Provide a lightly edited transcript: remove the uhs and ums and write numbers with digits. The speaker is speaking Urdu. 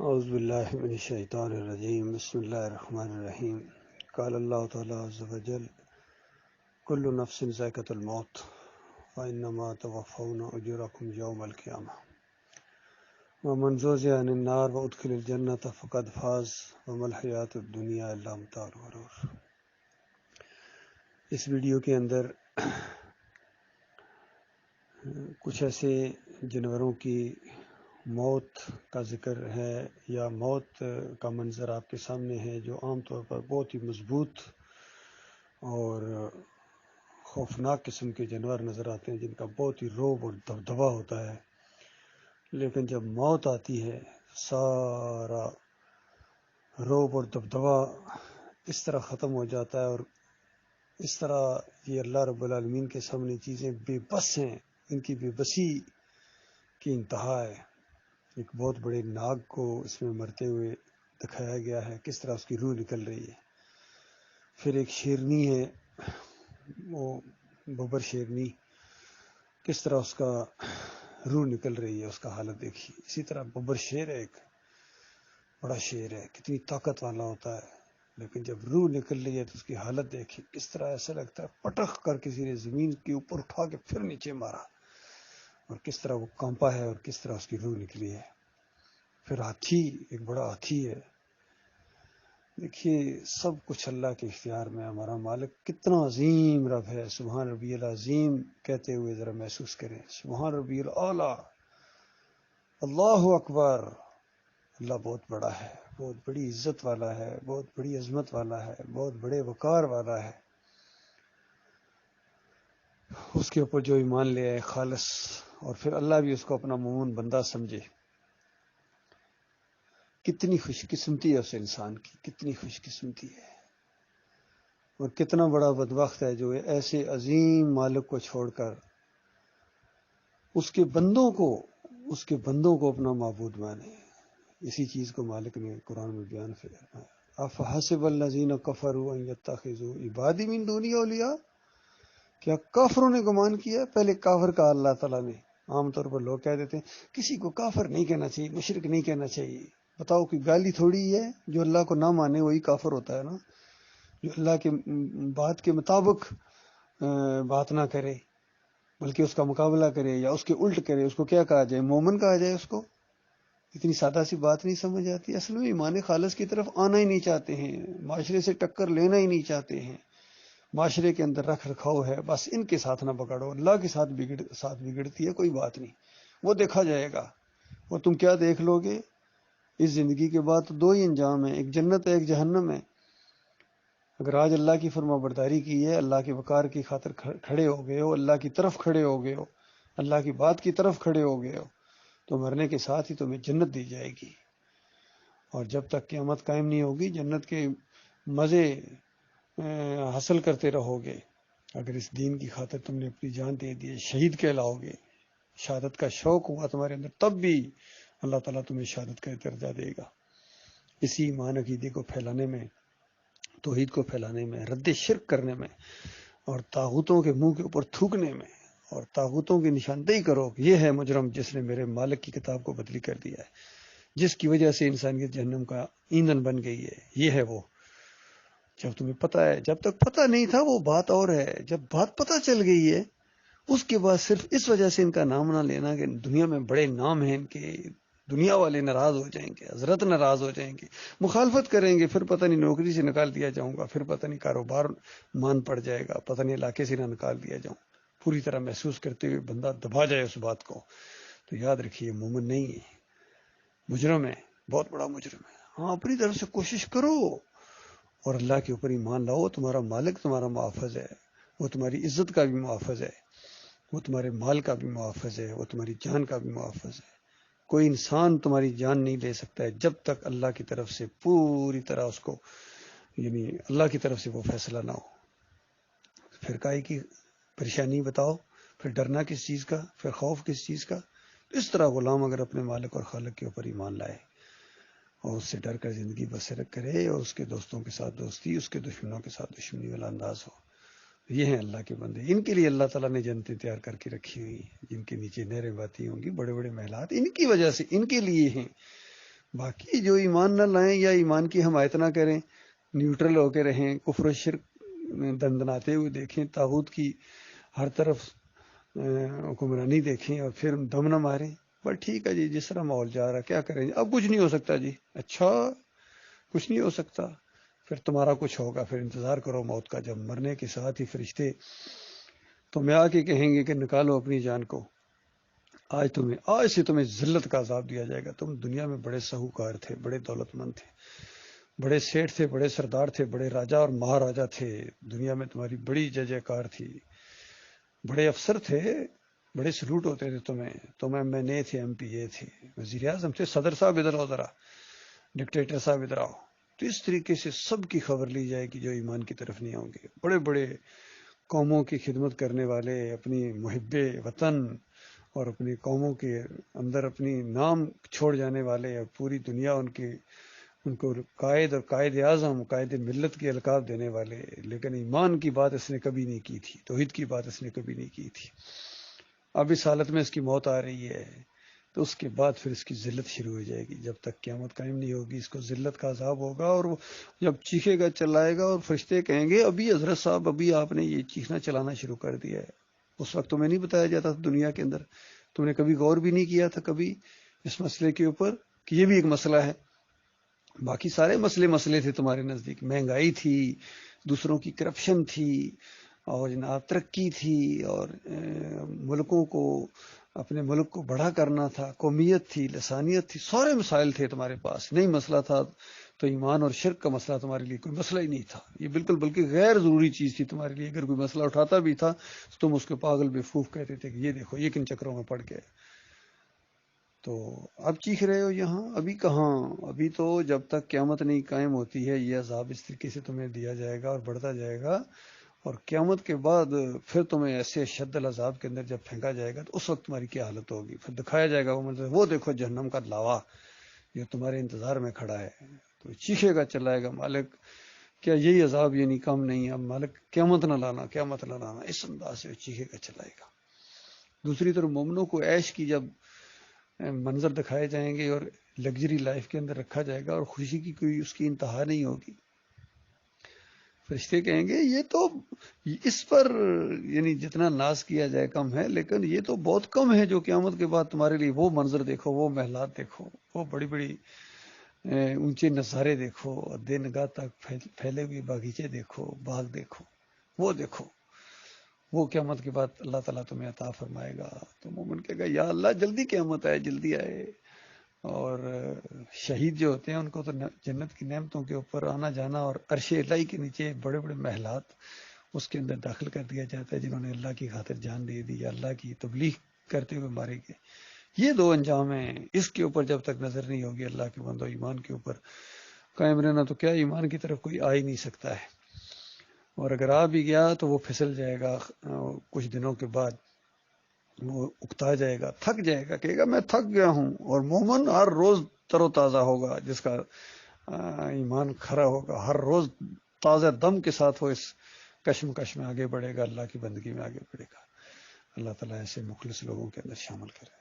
اعوذ باللہ من الشیطان الرجیم بسم اللہ الرحمن الرحیم قال اللہ تعالی عز وجل کل نفس ذائقۃ الموت وانما توفون اجورکم یوم القیامہ ومن زحزح عن النار وادخل الجنۃ فقد فاز وما الحیاۃ الدنیا الا متاع الغرور۔ اس ویڈیو کے اندر کچھ ایسے جانوروں کی موت کا ذکر ہے یا موت کا منظر آپ کے سامنے ہے جو عام طور پر بہت ہی مضبوط اور خوفناک قسم کے جانور نظر آتے ہیں جن کا بہت ہی رعب اور دبدبا ہوتا ہے، لیکن جب موت آتی ہے سارا رعب اور دبدبا اس طرح ختم ہو جاتا ہے اور اس طرح یہ اللہ رب العالمین کے سامنے چیزیں بے بس ہیں، ان کی بے بسی کی انتہا ہے۔ ایک بہت بڑے ناگ کو اس میں مرتے ہوئے دکھایا گیا ہے، کس طرح اس کی روح نکل رہی ہے۔ پھر ایک شیرنی ہے، وہ ببر شیرنی، کس طرح اس کا روح نکل رہی ہے، اس کا حالت دیکھیے۔ اسی طرح ببر شیر ہے، ایک بڑا شیر ہے، کتنی طاقت والا ہوتا ہے، لیکن جب روح نکل رہی ہے تو اس کی حالت دیکھیے، کس طرح ایسا لگتا ہے پٹخ کر کسی نے زمین کے اوپر اٹھا کے پھر نیچے مارا، اور کس طرح وہ کانپا ہے اور کس طرح اس کی روح نکلی ہے۔ پھر ہاتھی، ایک بڑا ہاتھی ہے، دیکھیے سب کچھ اللہ کے اختیار میں۔ ہمارا مالک کتنا عظیم رب ہے، سبحان ربی العظیم کہتے ہوئے ذرا محسوس کریں، سبحان ربی الاعلیٰ، اللہ اکبر۔ اللہ بہت بڑا ہے، بہت بڑی عزت والا ہے، بہت بڑی عظمت والا ہے، بہت بڑے وقار والا ہے۔ اس کے اوپر جو ایمان لے آئے خالص، اور پھر اللہ بھی اس کو اپنا مومن بندہ سمجھے، کتنی خوش قسمتی ہے اس انسان کی، کتنی خوش قسمتی ہے، اور کتنا بڑا بدبخت ہے جو ایسے عظیم مالک کو چھوڑ کر اس کے بندوں کو اپنا معبود مانے۔ اسی چیز کو مالک نے قرآن میں بیان فرمایا، افحسب الذین کفروا ان یتخذوا عبادی من دونی اولیاء، کیا کافروں نے گمان کیا؟ پہلے کافر کہا اللہ تعالیٰ نے۔ عام طور پر لوگ کہہ دیتے ہیں کسی کو کافر نہیں کہنا چاہیے، مشرک نہیں کہنا چاہیے۔ بتاؤ کوئی گالی تھوڑی ہے، جو اللہ کو نہ مانے وہی کافر ہوتا ہے نا، جو اللہ کے بات کے مطابق بات نہ کرے بلکہ اس کا مقابلہ کرے یا اس کے الٹ کرے، اس کو کیا کہا جائے؟ مومن کہا جائے اس کو؟ اتنی سادہ سی بات نہیں سمجھ آتی۔ اصل میں ایمان خالص کی طرف آنا ہی نہیں چاہتے ہیں، معاشرے سے ٹکر لینا ہی نہیں چاہتے ہیں، معاشرے کے اندر رکھ رکھاؤ ہے، بس ان کے ساتھ نہ پکڑو، اللہ کے ساتھ بگڑتی ہے کوئی بات نہیں، وہ دیکھا جائے گا۔ اور تم کیا دیکھ لو گے؟ اس زندگی کے بعد تو دو ہی انجام ہیں، ایک جنت ہے ایک جہنم ہے۔ اگر آج اللہ کی فرما برداری کی ہے، اللہ کے وقار کی خاطر کھڑے ہو گئے ہو، اللہ کی طرف کھڑے ہو گئے ہو، اللہ کی بات کی طرف کھڑے ہو گئے ہو، تو مرنے کے ساتھ ہی تمہیں جنت دی جائے گی۔ اور جب تک قیامت قائم نہیں ہوگی جنت کے مزے حاصل کرتے رہو گے۔ اگر اس دین کی خاطر تم نے اپنی جان دے دی، شہید کہلاؤ گے، شہادت کا شوق ہوا تمہارے اندر، تب بھی اللہ تعالیٰ تمہیں شہادت کا درجہ دے گا۔ اسی ایمان عقیدے کو پھیلانے میں، توحید کو پھیلانے میں، رد شرک کرنے میں، اور طاغوتوں کے منہ کے اوپر تھوکنے میں، اور طاغوتوں کی نشاندہی کرو، یہ ہے مجرم جس نے میرے مالک کی کتاب کو بدلی کر دیا ہے، جس کی وجہ سے انسانیت جہنم کا ایندھن بن گئی ہے۔ یہ ہے وہ، جب تمہیں پتہ ہے، جب تک پتہ نہیں تھا وہ بات اور ہے، جب بات پتہ چل گئی ہے اس کے بعد صرف اس وجہ سے ان کا نام نہ لینا کہ دنیا میں بڑے نام ہیں ان کے، دنیا والے ناراض ہو جائیں گے، حضرت ناراض ہو جائیں گے، مخالفت کریں گے، پھر پتہ نہیں نوکری سے نکال دیا جاؤں گا، پھر پتہ نہیں کاروبار مان پڑ جائے گا، پتہ نہیں علاقے سے نہ نکال دیا جاؤں، پوری طرح محسوس کرتے ہوئے بندہ دبا جائے اس بات کو، تو یاد رکھیے مومن نہیں ہے، مجرم ہے، بہت بڑا مجرم ہے۔ ہاں اپنی طرف سے کوشش کرو اور اللہ کے اوپر ایمان لاؤ، تمہارا مالک تمہارا محافظ ہے، وہ تمہاری عزت کا بھی محافظ ہے، وہ تمہارے مال کا بھی محافظ ہے، وہ تمہاری جان کا بھی محافظ ہے۔ کوئی انسان تمہاری جان نہیں لے سکتا ہے جب تک اللہ کی طرف سے پوری طرح اس کو، یعنی اللہ کی طرف سے وہ فیصلہ نہ ہو۔ پھر کائی کی پریشانی بتاؤ، پھر ڈرنا کس چیز کا، پھر خوف کس چیز کا؟ اس طرح غلام اگر اپنے مالک اور خالق کے اوپر ایمان لائے اور اس سے ڈر کر زندگی بسر کرے، اور اس کے دوستوں کے ساتھ دوستی، اس کے دشمنوں کے ساتھ دشمنی والا انداز ہو، یہ ہیں اللہ کے بندے۔ ان کے لیے اللہ تعالیٰ نے جنتیں تیار کر کے رکھی ہوئی ہیں، جن کے نیچے نہریں بہتی ہوں گی، بڑے بڑے محلات ان کی وجہ سے، ان کے لیے ہیں۔ باقی جو ایمان نہ لائیں یا ایمان کی حمایت نہ کریں، نیوٹرل ہو کے رہیں، کفر و شرک دندناتے ہوئے دیکھیں، طاغوت کی ہر طرف حکمرانی دیکھیں اور پھر دم نہ ماریں، بس ٹھیک ہے جی، جس طرح ماحول جا رہا ہے کیا کریں، اب کچھ نہیں ہو سکتا جی، اچھا کچھ نہیں ہو سکتا، پھر تمہارا کچھ ہوگا، پھر انتظار کرو موت کا، جب مرنے کے ساتھ ہی فرشتے تمہیں آ کے کہیں گے کہ نکالو اپنی جان کو، آج سے تمہیں ذلت کا عذاب دیا جائے گا، تم دنیا میں بڑے سہوکار تھے، بڑے دولت مند تھے، بڑے سیٹھ تھے، بڑے سردار تھے، بڑے راجا اور مہاراجا تھے، دنیا میں تمہاری بڑی جے جے کار تھی، بڑے افسر تھے، بڑے سلوٹ ہوتے تھے تم ایم این اے تھے، ایم پی اے تھے، وزیر اعظم تھے، صدر صاحب ادھر آؤ ذرا، ڈکٹیٹر صاحب ادھر آؤ، تو اس طریقے سے سب کی خبر لی جائے گی جو ایمان کی طرف نہیں ہوں گے، بڑے بڑے قوموں کی خدمت کرنے والے، اپنی محب وطن اور اپنی قوموں کے اندر اپنی نام چھوڑ جانے والے، اور پوری دنیا ان کو قائد اور قائد اعظم، قائد ملت کے القاب دینے والے، لیکن ایمان کی بات اس نے کبھی نہیں کی تھی، توحید کی بات اس نے کبھی نہیں کی تھی، اب اس حالت میں اس کی موت آ رہی ہے، تو اس کے بعد پھر اس کی ذلت شروع ہو جائے گی، جب تک قیامت قائم نہیں ہوگی اس کو ذلت کا عذاب ہوگا، اور وہ جب چیخے گا چلائے گا اور فرشتے کہیں گے ابھی حضرت صاحب ابھی آپ نے یہ چیخنا چلانا شروع کر دیا ہے، اس وقت تمہیں نہیں بتایا جاتا تھا دنیا کے اندر، تم نے کبھی غور بھی نہیں کیا تھا کبھی اس مسئلے کے اوپر کہ یہ بھی ایک مسئلہ ہے، باقی سارے مسئلے تھے تمہارے نزدیک، مہنگائی تھی، دوسروں کی کرپشن تھی، اور جناب ترقی تھی، اور ملکوں کو اپنے ملک کو بڑا کرنا تھا، قومیت تھی، لسانیت تھی، سارے مسائل تھے تمہارے پاس، نہیں مسئلہ تھا تو ایمان اور شرک کا مسئلہ تمہارے لیے کوئی مسئلہ ہی نہیں تھا، یہ بالکل بلکہ غیر ضروری چیز تھی تمہارے لیے، اگر کوئی مسئلہ اٹھاتا بھی تھا تو تم اس کو پاگل بیوقوف کہتے تھے کہ یہ دیکھو یہ کن چکروں میں پڑ گئے، تو اب چیخ رہے ہو یہاں، ابھی کہاں، ابھی تو جب تک قیامت نہیں قائم ہوتی ہے یہ عذاب اس طریقے سے تمہیں دیا جائے گا اور بڑھتا جائے گا، اور قیامت کے بعد پھر تمہیں ایسے شد العذاب کے اندر جب پھینکا جائے گا تو اس وقت تمہاری کیا حالت ہوگی، پھر دکھایا جائے گا وہ منظر، وہ دیکھو جہنم کا لاوا جو تمہارے انتظار میں کھڑا ہے، تو چیخے گا چلائے گا مالک کیا یہی عذاب یعنی کم نہیں ہے، اب مالک قیامت نہ لانا، قیامت نہ لانا، اس انداز سے چیخے گا چلائے گا۔ دوسری طرف مومنوں کو عیش کی جب منظر دکھائے جائیں گے اور لگژری لائف کے اندر رکھا جائے گا اور خوشی کی کوئی اس کی انتہا نہیں ہوگی، فرشتے کہیں گے یہ تو اس پر یعنی جتنا ناز کیا جائے کم ہے، لیکن یہ تو بہت کم ہے جو قیامت کے بعد تمہارے لیے، وہ منظر دیکھو، وہ محلات دیکھو، وہ بڑی بڑی اونچے نظارے دیکھو، دے نگاہ تک پھیلے ہوئے باغیچے دیکھو، باغ دیکھو، وہ دیکھو، وہ قیامت کے بعد اللہ تعالیٰ تمہیں عطا فرمائے گا، تو مومن کہے گا یا اللہ جلدی قیامت آئے، جلدی آئے، اور شہید جو ہوتے ہیں ان کو تو جنت کی نعمتوں کے اوپر آنا جانا اور عرش الہی کے نیچے بڑے بڑے محلات اس کے اندر داخل کر دیا جاتا ہے، جنہوں نے اللہ کی خاطر جان دے دی یا اللہ کی تبلیغ کرتے ہوئے مارے گئے، یہ دو انجام ہیں، اس کے اوپر جب تک نظر نہیں ہوگی اللہ کے بندو ایمان کے اوپر قائم رہنا، تو کیا ایمان کی طرف کوئی آ ہی نہیں سکتا ہے، اور اگر آ بھی گیا تو وہ پھسل جائے گا کچھ دنوں کے بعد، وہ اکتا جائے گا، تھک جائے گا، کہے گا میں تھک گیا ہوں، اور مومن ہر روز تر و تازہ ہوگا، جس کا ایمان کھرا ہوگا، ہر روز تازہ دم کے ساتھ وہ اس کشمکش میں آگے بڑھے گا، اللہ کی بندگی میں آگے بڑھے گا، اللہ تعالیٰ ایسے مخلص لوگوں کے اندر شامل کرے۔